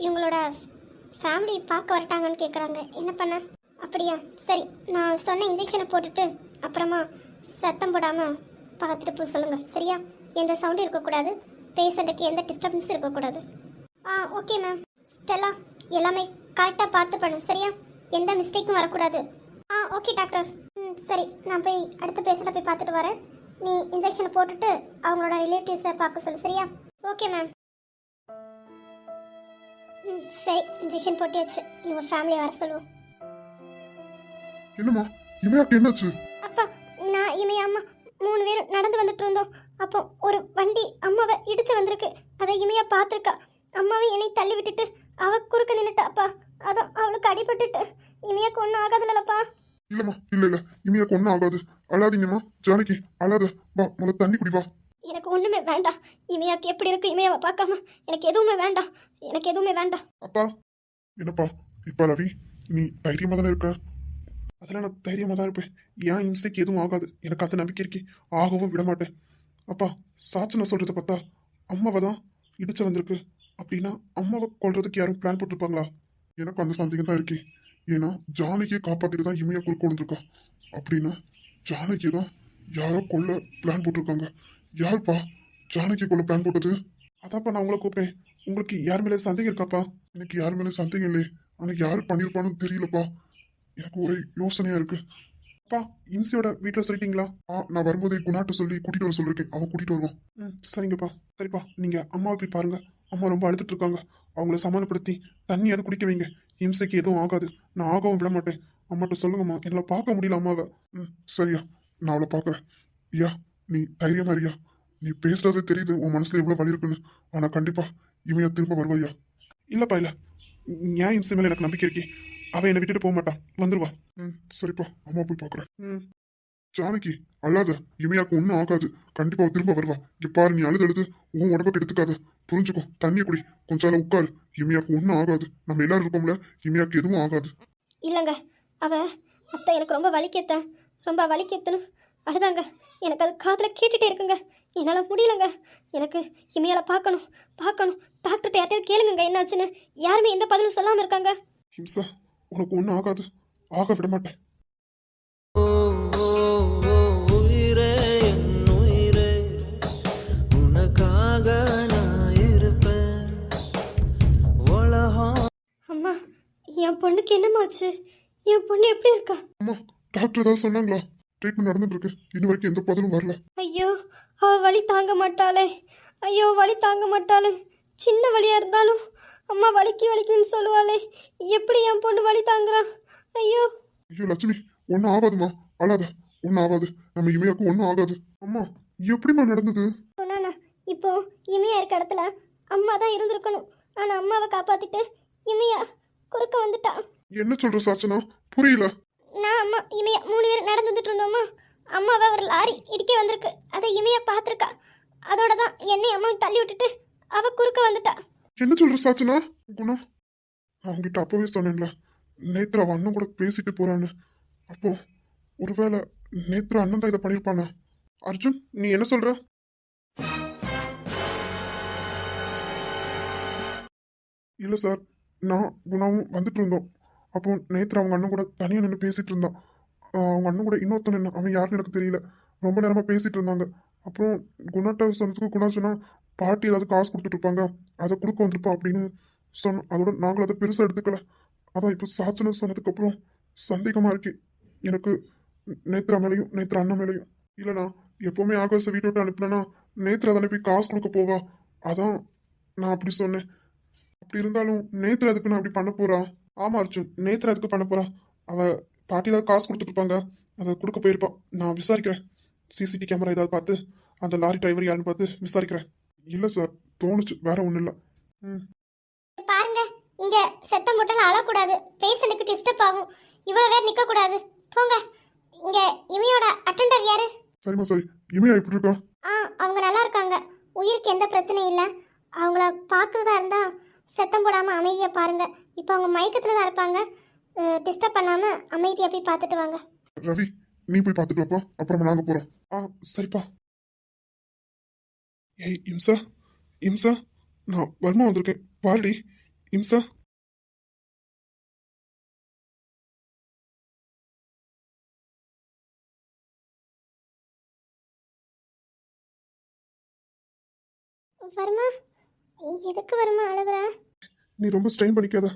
இவங்களோட ஃபேமிலி பார்க்க வரட்டாங்கன்னு கேட்குறாங்க. என்ன பண்ண? அப்படியா, சரி. நான் சொன்ன இன்ஜெக்ஷனை போட்டுட்டு அப்புறமா சத்தம் போடாமல் பார்த்துட்டு போய் சொல்லுங்கள், சரியா? எந்த சவுண்டும் இருக்கக்கூடாது, பேஷண்ட்டுக்கு எந்த டிஸ்டர்பன்ஸும் இருக்கக்கூடாது. Okay ma'am. ஸ்டெல்லா, எல்லாமே கரெக்டாக பார்த்து பண்ணு, சரியா? எந்த மிஸ்டேக்கும் வரக்கூடாது. Okay doctor. சரி, நான் போய் அடுத்த பேஷண்ட்டை போய் பார்த்துட்டு வரேன். நீ இன்ஜெக்ஷனை போட்டுட்டு அவங்களோட ரிலேட்டிவ்ஸை பார்க்க சொல்லு, சரியா? Okay ma'am. சரி, இன்ஜெக்ஷன் போட்டியாச்சு. இவங்க ஃபேமிலியை வர சொல்லுவோம். என்னம்மா இமையாக்கு என்னாச்சு? அப்பா, நான் இமையா அம்மா 3 பேரும் நடந்து வந்துட்டு இருந்தோம். அப்போ ஒரு வண்டி அம்மாவை இடிச்சு வந்திருக்கு. அதை இமையா பார்த்துருக்கா. அம்மாவை என்னை தள்ளி விட்டுட்டு அவ குறுக்க நின்னுட்டாப்பா. அதான் அவளுக்கு அடிபட்டுட்டு. இமையாக்கு ஒன்றும் ஆகாதுல்லப்பா. இல்லம்மா, இல்ல இமையாக்கு ஒன்றும் ஆகாது. அழாதீங்கம்மா. ஜானகி அழாத. வா, முதல்ல தண்ணி குடி வா. எனக்கு ஒண்ணுமே வேண்டாம். இமையாக்கு எப்படி இருக்கு இமையாவை பார்க்காம எனக்கு எதுவுமே வேண்டாம். எனக்கு எதுவுமே வேண்டாம். அப்பா. என்னப்பா இப்ப ரவி, நீ தைரியமா தானே இருக்க? அதெல்லாம் நான் தைரியமா தான் இருப்பேன். ஏன் இன்ஸ்டேக் எதுவும் ஆகாது, எனக்கு அந்த நம்பிக்கை இருக்கே. ஆகவும் விட மாட்டேன். அப்பா, சாட்சி சொல்றத பார்த்தா அம்மாவை தான் இடிச்சு வந்திருக்கு. அப்படின்னா அம்மாவை கொல்றதுக்கு யாரும் பிளான் போட்டிருப்பாங்களா? எனக்கு அந்த சந்தேகம் தான் இருக்கே. ஏன்னா ஜானகியை காப்பாத்திட்டு தான் இமையா குறுக்க வந்திருக்கா. அப்படின்னா ஜானகி தான் யாரோ கொல்ல பிளான் போட்டிருக்காங்க. யாருப்பா ஜானகி கொல்ல பிளான் போட்டது? அதாப்பா நான் உங்களை கூப்பிட்டேன். உங்களுக்கு யார் மேலே சந்தேகம் இருக்காப்பா? எனக்கு யார் மேலே சந்தேகம் இல்லையே, ஆனால் யார் பண்ணியிருப்பான்னு தெரியலப்பா. எனக்கு ஒரே யோசனையா இருக்கு. அப்பா, இம்சியோட வீட்டில் சொல்லிட்டீங்களா? நான் வரும்போதே குணாட்ட சொல்லி கூட்டிட்டு வர சொல்லிருக்கேன். அவன் கூட்டிட்டு வருவான். சரிங்கப்பா. சரிப்பா, நீங்க அம்மாவை போய் பாருங்க. அம்மா ரொம்ப அழுதுட்டு இருக்காங்க. அவங்கள சமாதானப்படுத்தி தண்ணியாவது குடிக்க வைங்க. இம்சைக்கு எதுவும் ஆகாது. நான் ஆகவும் விட மாட்டேன். அம்மாட்ட சொல்லுங்கம்மா, என்னால் பார்க்க முடியல அம்மாவை. சரியா, நான் அவளை பார்க்குறேன். ஐயா, நீ தைரியமா இருயா. நீ பேசுறதே தெரியுது உன் மனசுல எவ்வளவு வலி இருக்குன்னு. ஆனா கண்டிப்பா இமையா திரும்ப வருவாயா? இல்லப்பா, இல்ல. ஏன் இம்சை மேல எனக்கு நம்பிக்கை இருக்கே. அவன் என்னை விட்டுட்டு போக மாட்டான், வந்துருவா. சரிப்பா, அம்மா போய் பார்க்குறேன். ஜானகி அழாத. இமையாக்கு ஒன்றும் ஆகாது. கண்டிப்பா அவ திரும்ப வருவா. இங்க பாரு, நீ அழுது உன் உடம்புக்கு எடுத்துக்காத. புரிஞ்சுக்கோ. தண்ணியை குடி. கொஞ்சம் நாள் உட்காரு. இமையாக்கு ஒன்றும் ஆகாது. நம்ம எல்லாரும் இருப்போம்ல, இமையாக்கு எதுவும் ஆகாது. இல்லைங்க, அவ அத்தை எனக்கு ரொம்ப வலிக்கேத்தேன், ரொம்ப வலிக்கேத்துன்னு அழுதாங்க. எனக்கு அது காதில் கேட்டுகிட்டே இருக்குங்க. என்னால் முடியலங்க. எனக்கு இமையால பார்க்கணும். டாக்டர்கிட்ட யார்ட்டையாவது கேளுங்க என்னாச்சுன்னு. யாருமே எந்த பதிலும் சொல்லாமல் இருக்காங்க. ஹிம்சா, உனக்கு ஒன்றும் ஆகாது. ஆக விட மாட்டேன். அம்மா, என் பொண்ணுக்கு என்னமாச்சு? என் பொண்ணு எப்படி இருக்கா? அம்மா, டாக்டர் ஏதாவது சொன்னாங்களா? ட்ரீட்மெண்ட் நடந்துட்டு இருக்கு. இன்ன வரைக்கும் எந்த பதிலும் வரல. ஐயோ, அவ வலி தாங்க மாட்டாளே. ஐயோ, வலி தாங்க மாட்டாளே. சின்ன வலியா இருந்தாலும் அம்மா வலிக்குன்னு சொல்லுவாளே. எப்படி என் பொண்ணு வலி தாங்குறா? ஐயோ ஐயோ லட்சுமி, ஒன்றும் ஆகாதுமா. அழாத. ஒன்றும் ஆகாது. நம்ம இமையாக்கும் ஒன்றும் ஆகாது. அம்மா, எப்படிமா நடந்தது? சொன்னானா, இப்போ இமையா இருக்க இடத்துல அம்மா தான் இருந்திருக்கணும். ஆனா அம்மாவை காப்பாத்திட்டு இமையா குறுக்க வந்துட்டா. என்ன சொல்ற சாச்சனா? புரியல. நான் அம்மா இமையா 3 பேர் நடந்து வந்துட்டு இருந்தோமா. அம்மாவை ஒரு லாரி இடிக்க வந்திருக்கு. அதை இமையா பார்த்துருக்கா. அதோட தான் என்னை அம்மாவை தள்ளி விட்டுட்டு அவ குறுக்க வந்துட்டா. என்ன சொல்ற சாச்சனா? குணா, நான் உங்ககிட்ட அப்பவே சொன்னேன்ல, நேத்ரா அண்ணன் கூட பேசிட்டு போறான்னு. அப்போ ஒருவேளை நேத்ரா அண்ணன் தான் இதை பண்ணிருப்பானா? அர்ஜுன், நீ என்ன சொல்ற? இல்ல சார், நான் குணாவும் வந்துட்டு இருந்தோம். அப்போ நேத்ரா அவங்க அண்ணன் கூட தனியா நின்று பேசிட்டு இருந்தான். அவங்க அண்ணன் கூட இன்னொருத்தன் நின்று, அவன் யாருன்னு எனக்கு தெரியல, ரொம்ப நேரமா பேசிட்டு இருந்தாங்க. அப்புறம் குணாட்ட சொன்னதுக்கு குணா சொன்னா பாட்டி ஏதாவது காசு கொடுத்துட்டு இருப்பாங்க, அதை கொடுக்க வந்திருப்பா அப்படின்னு சொன்னோம். அதோட நாங்களும் அதை பெருசாக எடுத்துக்கல. அதான் இப்போ சாச்சனை சொன்னதுக்கப்புறம் சந்தேகமாக இருக்கு எனக்கு, நேத்ரா மேலேயும் நேத்ரா அண்ணன் மேலேயும். இல்லைண்ணா, எப்போவுமே ஆகாஷை வீட்டை விட்டு அனுப்புனா நேத்ரா தானே போய் காசு கொடுக்க போவா. அதான் நான் அப்படி சொன்னேன். அப்படி இருந்தாலும் நேத்ரா அதுக்கு நான் அப்படி பண்ண போறா? ஆமா அர்ஜுன், நேத்ரா அதுக்கு பண்ண போறா. அவ பாட்டி ஏதாவது காசு கொடுத்துட்டு இருப்பாங்க, அதை கொடுக்க போயிருப்பா. நான் விசாரிக்கிறேன். சிசிடிவி கேமரா ஏதாவது பார்த்து அந்த லாரி டிரைவர் யாருன்னு பார்த்து விசாரிக்கிறேன். இல்லை சார், தோணுச்சு, வேற ஒன்றும் இல்லை. பாருங்க, இங்க சத்தம் போட்டாலும் அழக்கூடாது. பேஷண்ட்டுக்கு டிஸ்டர்ப் ஆகும். இவ்வளவு பேர் நிக்க கூடாது. போங்க. இங்க இமையோட அட்டெண்டர் யாரு? சரிம்மா, சரி. இமையா எப்படி இருக்கா? அவங்க நல்லா இருக்காங்க. உயிருக்கு எந்த பிரச்சனையும் இல்லை. அவங்கள பார்க்குறதா இருந்தா சத்தம் போடாம அமைதியா பாருங்க. இப்போ அவங்க மயக்கத்துல தான் இருப்பாங்க. டிஸ்டர்ப் பண்ணாம அமைதியா போய் பார்த்துட்டு வாங்க. ரவி, நீ போய் பார்த்துட்டு வாப்பா, அப்புறமா நாங்க போறோம். சரிப்பா. ஏய் இம்சா, இம்சா, நான் வர்மா வந்திருக்கேன். பாருடி, இம்சா வருமா, எதுக்கு வருமா அழுகுற? நீ ரொம்ப ஸ்ட்ரெயின் பண்ணிக்காத,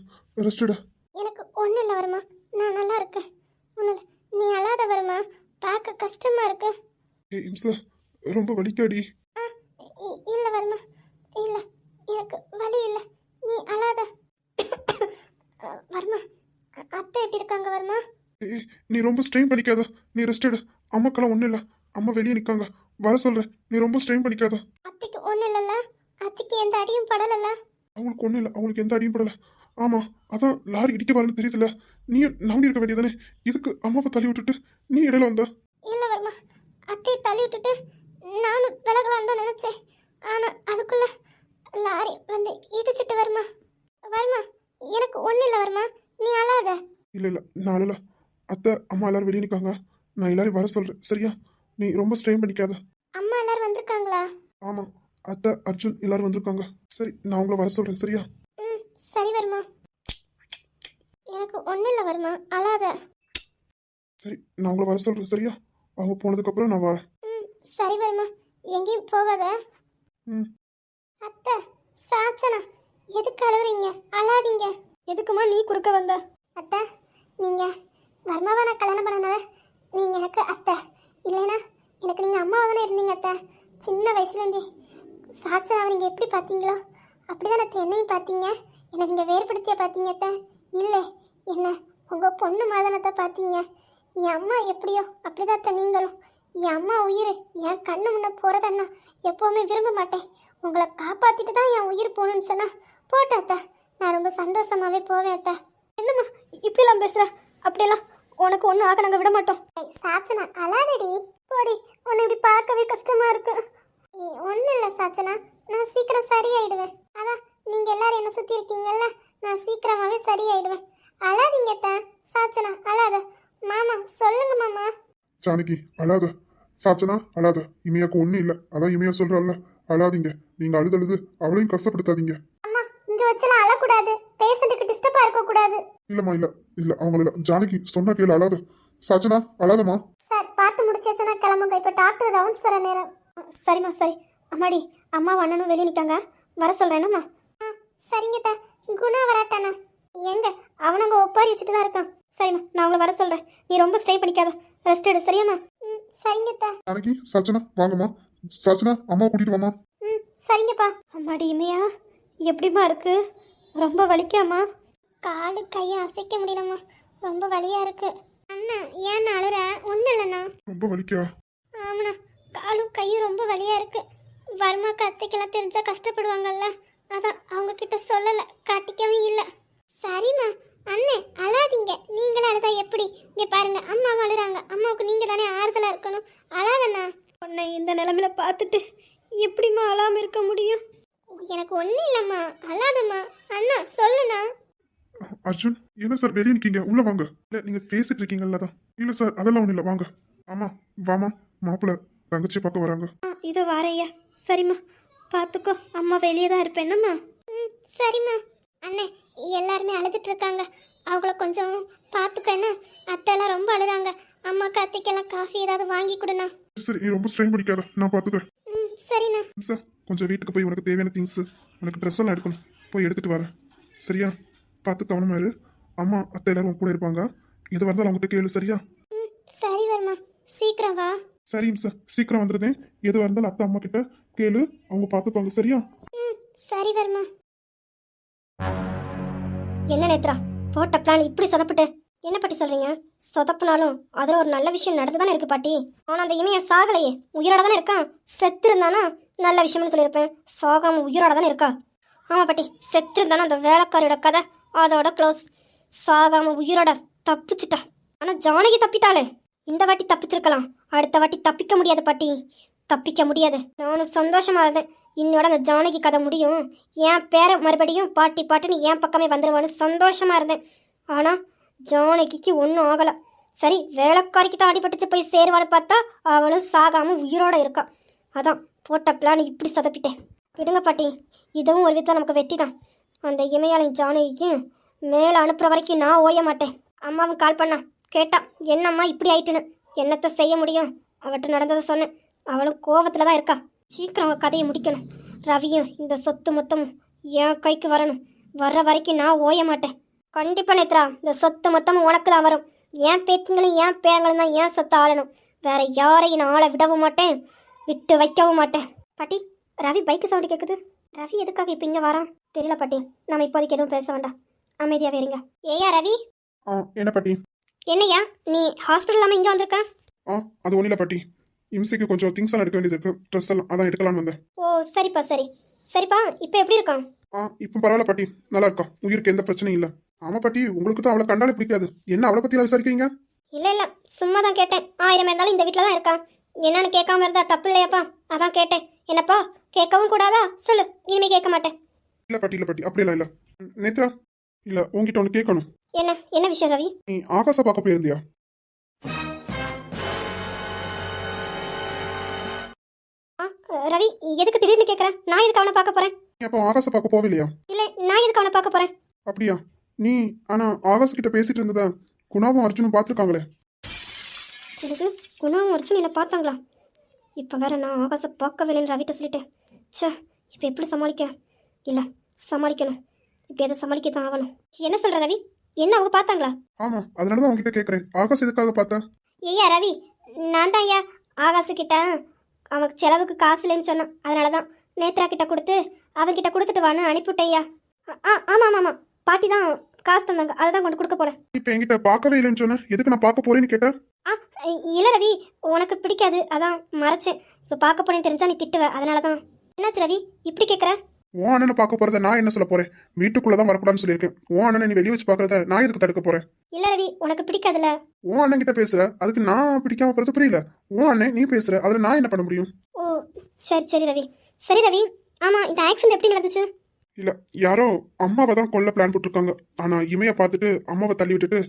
ரெஸ்டடா. எனக்கு ஒன்றும் இல்லை வருமா, நான் நல்லா இருக்கேன். ஒன்றும் நீ அழாத வருமா, பார்க்க கஷ்டமா இருக்கு. ஏய் இம்சா, ரொம்ப வலிக்காடி. ஆ, இல்லை வருமா, இல்லை, எனக்கு வலி இல்லை, நீ அழாத. வருமா, அத்தை எப்படி இருக்காங்க வருமா? ஏய் நீ ரொம்ப ஸ்ட்ரெயின் பண்ணிக்காத, நீ ரெஸ்டடு. அம்மாக்கெல்லாம் ஒன்றும் இல்லை, அம்மா வெளியே நிற்காங்க, வர சொல்கிறேன். நீ ரொம்ப ஸ்ட்ரெயின் பண்ணிக்காத. அத்தைக்கு ஒன்றும் இல்லைல்ல? அத்தைக்கு எந்த அடியும் படலைல்ல? அவங்களுக்கு ஒன்றும் இல்லை, அவங்களுக்கு எந்த அடியும் படலை. ஆமாம், அதான் லாரி இடிக்க பாருன்னு தெரியுதுல்ல, நீ நம்பி இருக்க வேண்டியதானே. இதுக்கு அம்மாவை தள்ளி விட்டுட்டு நீ இடையில வந்த. இல்லை வருமா, அத்தையை தள்ளி விட்டுட்டு நானும் விலகலான்னு தான் நினச்சேன். ஆனால் அதுக்குள்ள லாரி வந்து இடிச்சிட்டு வருமா. வருமா, எனக்கு ஒன்றும் இல்லை வருமா, நீ அழாத. இல்லை இல்லை, நான் இல்லை. அத்தை அம்மா எல்லாரும் வெளியே நிற்காங்க, நான் எல்லாரும் வர சொல்கிறேன் சரியா? நீ ரொம்ப ஸ்ட்ரெயின் பண்ணிக்காத. அம்மா எல்லாரும் வந்திருக்காங்களா? ஆமாம், அத்தை அர்ஜுன் எல்லாரும் வந்திருக்காங்க. சரி, நான் உங்களை வர சொல்கிறேன் சரியா? ம், சரி வருமா, எனக்கு ஒன்றும் இல்லை வருமா, அழாத. சரி, நான் உங்களை வர சொல்கிறேன் சரியா? அவங்க போனதுக்கப்புறம் நான் வரேன். ம், சரி வருமா, எங்கேயும் போகாத. ம். அத்தை, சாச்சனா, எதுக்கு அழுகுறீங்க? அழாதீங்க. எதுக்குமா நீ குறுக்க வந்த? அத்தை, நீங்கள் வர்மாவை நான் கல்யாணம் பண்ணனால நீங்கள் எனக்கு அத்தை, இல்லைனா எனக்கு நீங்கள் அம்மாவை தானே இருந்தீங்க அத்தை. சின்ன வயசுலேருந்தே சாச்சனாவை நீங்கள் எப்படி பார்த்தீங்களோ அப்படி தான் அத்தை என்னையும் பார்த்தீங்க. எனக்கு நீங்கள் வேறுபடுத்தியா பார்த்தீங்க அத்தை? இல்லை, என்ன உங்கள் பொண்ணு மாதனத்தை பார்த்தீங்க. என் அம்மா எப்படியோ அப்படிதான் அத்தை நீங்களும். என் அம்மா உயிர் என் கண்ணு முன்ன போகிறதன்னா எப்போவுமே விரும்ப மாட்டேன். உங்களை காப்பாற்றிட்டு தான் என் உயிர் போகணுன்னு சொன்னால் போட்டேன் அத்தை. நான் ரொம்ப சந்தோஷமாகவே போவேன் அத்தை. என்னம்மா இப்படிலாம் பேசுகிற? அப்படியெல்லாம் உனக்கு ஒன்றும் ஆக நாங்கள் விட மாட்டோம். சாச்சனா அழாதடி, போடி, உன்னை இப்படி பார்க்கவே கஷ்டமாக இருக்கு. ஒன்றும் இல்லை சாச்சனா, நான் சீக்கிரம் சரியாயிடுவேன். அதான் நீங்கள் எல்லாரும் என்ன சுற்றி இருக்கீங்கல்ல, நான் சீக்கிரமாகவே சரியாயிடுவேன். அழாதீங்க அத்தை. சாச்சனா அழாத. மாமா சொல்லுங்க மாமா. ஜானகி அழாத. சாச்சனா அழாத. இமையாக்கு ஒன்றும் இல்லை, அதான் இமையா சொல்கிறாள்ல, அழாதீங்க. நீங்கள் அழுதழுது அவளையும் கஷ்டப்படுத்தாதீங்க. அம்மா இங்கே வச்செல்லாம் அழக்கூடாது, பேஷண்ட்டுக்கு டிஸ்டர்பாக இருக்கக்கூடாது. இல்லைம்மா, இல்லை இல்லை, அவங்கள இல்லை. ஜானகி சொன்னா கேளு, அழாத. சாச்சனா அழாதம்மா. சார் பார்த்து முடிச்சாச்சுன்னா கிளம்புங்க, இப்போ டாக்டர் ரவுண்ட்ஸ் வர நேரம். சரிம்மா சரி. அம்மாடி, அம்மா அண்ணனும் வெளியே நிற்காங்க, வர சொல்கிறேன்னம்மா. ஆ சரிங்கத்தா. குணா வராட்டானா? எங்க அவனுங்க ஒப்பாரி வச்சுட்டு தான் இருக்கான். சரிம்மா, நான் உங்களை வர சொல்கிறேன். நீ ரொம்ப ஸ்ட்ரை பண்ணிக்காத, ரெஸ்ட் எடு சரியாம்மா? ம் சரிங்கத்தா. ஜானகி சாச்சனா வாங்கம்மா. சாச்சனா அம்மாவை கூட்டிட்டு வாமா. ம் சரிங்கப்பா. அம்மாடி இமையா எப்படிம்மா இருக்கு? ரொம்ப வலிக்காமா? காடு கையை அசைக்க முடியலம்மா, ரொம்ப வலியாக இருக்கு. அண்ணா ஏன் அழுற? ஒன்றும் இல்லைண்ணா. ரொம்ப வலிக்கா? ஆமாண்ணா, காலும் கையும் ரொம்ப வலியாக இருக்கு. வர்மாக்கு அத்தைக்கெல்லாம் தெரிஞ்சா கஷ்டப்படுவாங்கல்ல, அதான் அவங்க கிட்ட சொல்லலை, காட்டிக்கவும் இல்லை. சரிம்மா அண்ணே அழாதீங்க. நீங்களும் அழுதா எப்படி? இங்கே பாருங்க, அம்மா அழுறாங்க, அம்மாவுக்கு நீங்கள் தானே ஆறுதலாக இருக்கணும். அழாதண்ணா. உன்னை இந்த நிலமையில பார்த்துட்டு எப்படிம்மா அழாமல் இருக்க முடியும்? எனக்கு ஒன்றும் இல்லைம்மா, அழாதம்மா. அண்ணா சொல்லுண்ணா. அர்ஜுன் என்ன சார் வெளியே நிற்கீங்க? உள்ள வாங்க. இல்லை நீங்கள் பேசிட்டு இருக்கீங்கல்ல தான். இல்லை சார் அதெல்லாம் ஒன்றும் இல்லை, வாங்க. ஆமா வாமா, மாப்பிள்ளை தங்கச்சி பார்க்க வராங்க. இதோ வாரையா. சரிம்மா பார்த்துக்கோ, அம்மா வெளியே தான் இருப்பேன் என்னம்மா? ம் சரிம்மா. அண்ணே எல்லாருமே அழுதுட்டு இருக்காங்க, அவங்கள கொஞ்சம் பார்த்துக்க என்ன. அத்தையெல்லாம் ரொம்ப அழுறாங்க, அம்மாக்கு அத்தைக்கெல்லாம் காஃபி ஏதாவது வாங்கி கொடுண்ணா. சரி, நீ ரொம்ப ஸ்ட்ரெயின் பண்ணிக்காத, நான் பார்த்துக்கிறேன். ம் சரிண்ணா. சார் கொஞ்சம் வீட்டுக்கு போய் உனக்கு தேவையான திங்ஸ், உனக்கு ட்ரெஸ் எல்லாம் எடுக்கணும், போய் எடுத்துட்டு வரேன் சரியா? பார்த்து கவனமா இரு. அம்மா அத்தை எல்லாரும் கூட இருப்பாங்க, எது வந்தாலும் அவங்ககிட்ட கேளு சரியா? ம் சரி வர்மா, சீக்கிரம் வா. சரிங்க சார், சீக்கிரம் வந்துடுதேன். எது வந்தாலும் அத்தை அம்மா கிட்ட கேளு, அவங்க பார்த்துப்பாங்க சரியா? ம் சரி வர்மா. என்ன நேத்ரா, போட்ட பிளான் இப்படி சொதப்பிட்டு? என்ன பாட்டி சொல்றீங்க? சொதப்புனாலும் அதில் ஒரு நல்ல விஷயம் நடந்து தானே இருக்கு பாட்டி. ஆனால் அந்த இமைய சாகலையே, உயிரோட தானே இருக்கான். செத்து இருந்தானா நல்ல விஷயம்னு சொல்லியிருப்பேன், சாகாம உயிரோட தானே இருக்கா. ஆமாம் பாட்டி, செத்து இருந்தானா அந்த வேலைக்காரியோட கதை அதோட க்ளோஸ். சாகாம உயிரோட தப்பிச்சிட்டா. ஆனால் ஜானகி தப்பிட்டாளே, இந்த வாட்டி தப்பிச்சிருக்கலாம், அடுத்த வாட்டி தப்பிக்க முடியாது பாட்டி, தப்பிக்க முடியாது. நானும் சந்தோஷமா இருந்தேன், இன்னோட அந்த ஜானகி கதை முடியும், என் பேரை மறுபடியும் பாட்டி பாட்டுன்னு என் பக்கமே வந்துடுவான்னு சந்தோஷமா இருந்தேன். ஆனால் ஜானகிக்கு ஒன்றும் ஆகலை. சரி, வேலைக்காரிக்கு தான் அடிபட்டுச்சு போய் சேருவான்னு பார்த்தா அவளும் சாகாம உயிரோட இருக்கா. அதான் போட்ட பிளான் இப்படி சொதப்பிட்டேன். விடுங்க பாட்டி, இதுவும் ஒரு விதத்தில் நமக்கு வெற்றி தான். அந்த இமையாளின் ஜானகிக்கு மேலே அனுப்புற வரைக்கும் நான் ஓய மாட்டேன். அம்மாவும் கால் பண்ணா கேட்டா என்னம்மா இப்படி ஆயிட்டுன்னு. என்னத்தை செய்ய முடியும், அவட்ட நடந்ததை சொன்னேன். அவளும் கோவத்தில் தான் இருக்கா. சீக்கிரம் அவள் கதையை முடிக்கணும். ரவியும் இந்த சொத்து மொத்தமும் என் கைக்கு வரணும். வர்ற வரைக்கும் நான் ஓய மாட்டேன். கண்டிப்பாக நேத்ரா, இந்த சொத்து மொத்தமும் உனக்கு தான் வரும். என் பேத்திங்களும் என் பேரங்களும் தான் என் சொத்தை ஆளணும். வேற யாரையும் நான் ஆள விடவும் மாட்டேன், விட்டு வைக்கவும் மாட்டேன். பாட்டி, ரவி பைக்கு சவுண்டு கேட்குது. ரவி எதுக்காக இப்போ இங்கே வரான் தெரியல பாட்டி. நம்ம இப்போதைக்கு எதுவும் பேச வேண்டாம், அமைதியாகவே இருங்க. ஏயா ரவி? என்ன பாட்டி? என்னையா நீ ஹாஸ்பிட்டல் இல்லாமல் இங்கே வந்திருக்க? அது ஒன்றும் இல்லை பாட்டி. இம்சைக்கு கொஞ்சம் திங்ஸ் எல்லாம் எடுக்க வேண்டியது இருக்கு. ட்ரெஸ் எல்லாம் அதான் எடுக்கலாம்னு வந்தேன். ஓ சரிப்பா, சரிப்பா. இப்போ எப்படி இருக்கான்? இப்போ பரவாயில்ல பாட்டி, நல்லா இருக்கா. உயிருக்கு எந்த பிரச்சனையும் இல்லை. ஆமா பாட்டி, உங்களுக்கு தான் அவளை கண்டாலே பிடிக்காது. என்ன அவளை பத்தி விசாரிக்கிறீங்க? இல்லை சும்மா தான் கேட்டேன். 1000 இருந்தாலும் இந்த வீட்டில் தான் இருக்கான். என்னன்னு கேட்காம இருந்தா தப்பு இல்லையாப்பா, அதான் கேட்டேன். என்னப்பா கேட்கவும் கூடாதா? சொல்லு, இனிமே கேட்க மாட்டேன். இல்லை பாட்டி அப்படியெல்லாம் இல்லை. நேத்ரா, இல்லை உங்ககிட்ட ஒன்று கேட்கணும். என்ன விஷயம் ரவி? நீ ஆகாச பார்க்க போயிருந்தியா? ரவி எதுக்கு திடீர்னு கேட்குறேன்? நான் எதுக்கு அவனை பார்க்க போறேன்? நீ அப்போ ஆகாச பார்க்க போவில்லையா? இல்லை, நான் எதுக்கு அவனை பார்க்க போறேன்? அப்படியா? நீ ஆனா ஆகாஷ் கிட்ட பேசிட்டு இருந்தத குணாவும் அர்ஜுனும் பார்த்துருக்காங்களே. எனக்கு குணாவும் அர்ஜுன் என்னை பார்த்தாங்களா? இப்போ வேற நான் ஆகாசை பார்க்கவில்லைன்னு ரவிட்ட சொல்லிட்டேன். சே, இப்போ எப்படி சமாளிக்க? இல்லை, சமாளிக்கணும். இப்போ எதை சமாளிக்க தான் ஆகணும். என்ன சொல்ற ரவி? என்ன அவங்க பார்த்தாங்களா? ஆமா, அதனாலதான் உங்ககிட்ட கேட்கறேன். ஆகாஷ் எதுக்காக பார்த்தா? ஐயா ரவி, நான் தான் ஐயா ஆகாசுக்கிட்ட அவனுக்கு செலவுக்கு காசு இல்லைன்னு சொன்னான். அதனால தான் நேத்ரா கிட்ட கொடுத்து அவன்கிட்ட கொடுத்துட்டு வான்னு அனுப்பிவிட்டேன் ஐயா. ஆமாம், பாட்டி தான் காசு தந்தாங்க, அதை தான் கொண்டு கொடுக்க போறேன். இப்போ என்கிட்ட பார்க்கவே இல்லைன்னு சொன்ன, எதுக்கு நான் பார்க்க போறேன்னு கேட்டேன். இல்லை ரவி, உனக்கு பிடிக்காது அதான் மறைச்சேன். இப்போ பார்க்க போறேன்னு தெரிஞ்சா நீ திட்டுவ, அதனால தான். என்னாச்சு ரவி இப்படி கேட்குற? உன் அண்ணனை பார்க்க போறத நான் என்ன சொல்ல போறேன்? வீட்டுக்குள்ளதான் வரக்கூடாதுன்னு சொல்லியிருக்கேன். உன் அண்ணனை நீ வெளியே வச்சு பார்க்கறத நான் எதுக்கு தடுக்க போறேன்? இல்லை ரவி, உனக்கு பிடிக்காதுல்ல. உன் அண்ணன் கிட்ட பேசுற, அதுக்கு நான் பிடிக்காம போறது புரியல. உன் அண்ணன் நீ பேசுற, அதுல நான் என்ன பண்ண முடியும்? ஓ சரி ரவி. ஆமா, இந்த ஆக்சிடென்ட் எப்படி நடந்துச்சு? இல்ல, யாரோ அம்மாவை தான் கொல்ல பிளான் போட்டிருக்காங்க. ஆனா இமைய பார்த்துட்டு அம்மாவை தள்ளி விட்டுட்டு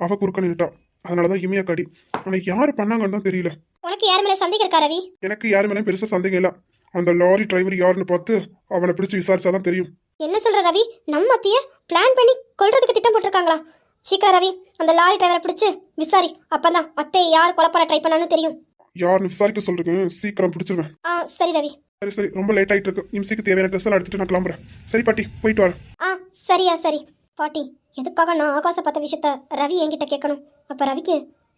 அவ குறுக்க நின்னுட்டா. அதனாலதான் இமைய காடி. ஆனா யாரு பண்ணாங்கன்னு தான் தெரியல. உனக்கு யார் மேல சந்தேகம் இருக்கா ரவி? எனக்கு யாரு மேலே பெருசா சந்தேகம் இல்ல. அந்த லாரி டிரைவர் யாருன்னு பார்த்து அவனை பிடிச்சு விசாரிச்சாதான் தெரியும். என்ன சொல்ற ரவி? நம்ம அத்தைய பிளான் பண்ணி கொல்றதுக்கு திட்டம் போட்டிருக்காங்களா? சீக்கிரம் ரவி, அந்த லாரி டிரைவரை பிடிச்சு விசாரி. அப்பதான் அத்தையை யார் கொலை பண்ண ட்ரை பண்ணான்னு தெரியும். யாருன்னு விசாரிக்க சொல்றேன், சீக்கிரம் பிடிச்சிருவேன். சரி ரவி. சரி, ரொம்ப லேட் ஆயிட்டு இருக்கு. இம்சைக்கு தேவையான ட்ரெஸ் எல்லாம் எடுத்துட்டு நான் கிளம்புறேன். சரி பாட்டி, போயிட்டு வரேன். சரி பாட்டி, எதுக்காக நான் ஆகாச பார்த்த விஷயத்த ரவி என்கிட்ட கேட்கணும்? அப்ப ரவிக்கு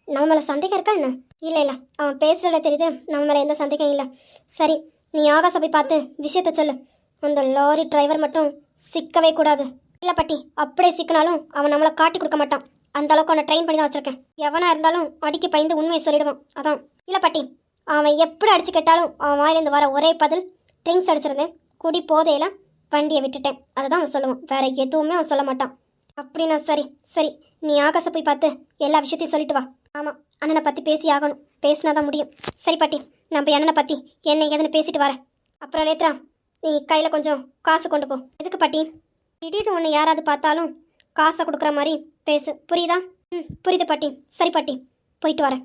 நம்ம மேல சந்தேகம் இருக்கா என்ன? இல்ல அவன் பேசுறதுல தெரியுது நம்ம மேல எந்த சந்தேகம் இல்லை. சரி, நீ ஆகாச போய் பார்த்து விஷயத்த சொல்லு. அந்த லாரி டிரைவர் மட்டும் சிக்கவே கூடாது. இல்லை பாட்டி, அப்படியே சிக்கினாலும் அவன் நம்மளை காட்டி கொடுக்க மாட்டான். அந்த அளவுக்கு அவனை ட்ரெயின் பண்ணி தான் வச்சிருக்கேன். எவனா இருந்தாலும் அடிக்க பயந்து உண்மையை சொல்லிடுவான். அதான். இல்லை பாட்டி, அவன் எப்படி அடிச்சு கேட்டாலும் அவன் வாயிலேருந்து வர ஒரே பதில் ட்ரிங்க்ஸ் அடிச்சிருந்தேன், குடி போதையில வண்டியை விட்டுட்டேன், அதுதான் அவன் சொல்லுவான். வேற எதுவுமே அவன் சொல்ல மாட்டான். அப்படின்னா சரி, நீ ஆகாச போய் பார்த்து எல்லா விஷயத்தையும் சொல்லிட்டு வா. ஆமாம், அண்ணனை பற்றி பேசி ஆகணும், பேசினாதான் முடியும். சரி பாட்டி, நான் போய் அண்ணனை பற்றி என்ன ஏதுன்னு பேசிட்டு வரேன். அப்புறம் நேத்ரா, நீ கையில் கொஞ்சம் காசு கொண்டு போ. எதுக்கு பாட்டி? திடீர்னு ஒன்று யாராவது பார்த்தாலும் காசை கொடுக்குற மாதிரி பேசு, புரியுதா? புரியுது பாட்டி. சரி பாட்டி, போயிட்டு வரேன்.